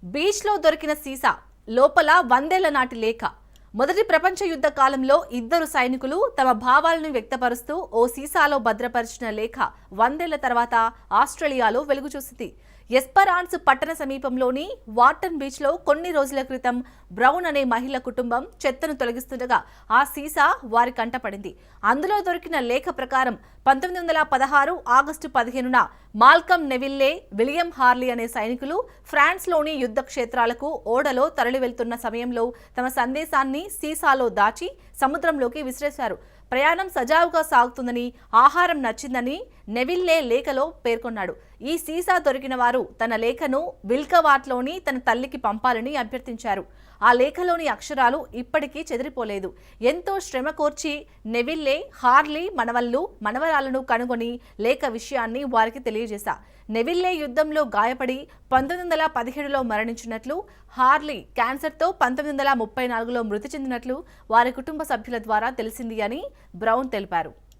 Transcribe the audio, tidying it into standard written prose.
బీచ్లో దొరికిన సీసా లోపల 100 ఏళ్ల నాటి లేఖ. మొదటి ప్రపంచ యుద్ధ కాలంలో ఇద్దరు సైనికులు తమ భావాలను వ్యక్తపరుస్తూ ఓ సీసాలో భద్రపరిచిన లేఖ 100 ఏళ్ల తర్వాత ఆస్ట్రేలియాలో వెలుగు చూసింది. ఎస్పరాన్స్ పట్టణ సమీపంలోని వాటన్ బీచ్లో కొన్ని రోజుల క్రితం బ్రౌన్ అనే మహిళ కుటుంబం చెత్తను తొలగిస్తుండగా ఆ సీసా వారి కంటపడింది. అందులో దొరికిన లేఖ ప్రకారం 1916 ఆగస్టు 15న మాల్కమ్ నెవిల్లే, విలియం హార్లీ అనే సైనికులు ఫ్రాన్స్లోని యుద్ధ క్షేత్రాలకు ఓడలో తరలి వెళ్తున్న సమయంలో తమ సందేశాన్ని సీసాలో దాచి సముద్రంలోకి విసిరేశారు. ప్రయాణం సజావుగా సాగుతుందని, ఆహారం నచ్చిందని నెవిల్లే లేఖలో పేర్కొన్నాడు. ఈ సీసా దొరికిన వారు తన లేఖను విల్కవాట్లోని తన తల్లికి పంపాలని అభ్యర్థించారు. ఆ లేఖలోని అక్షరాలు ఇప్పటికీ చెదిరిపోలేదు. ఎంతో శ్రమ కోర్చి నెవిల్లే, హార్లీ మనవళ్లు, మనవరాలను కనుగొని లేఖ విషయాన్ని వారికి తెలియజేశా. నెవిల్లే యుద్ధంలో గాయపడి 1917లో మరణించినట్లు, హార్లీ క్యాన్సర్తో 1934లో మృతి చెందినట్లు వారి కుటుంబ సభ్యుల ద్వారా తెలిసింది అని బ్రౌన్ తెలిపారు.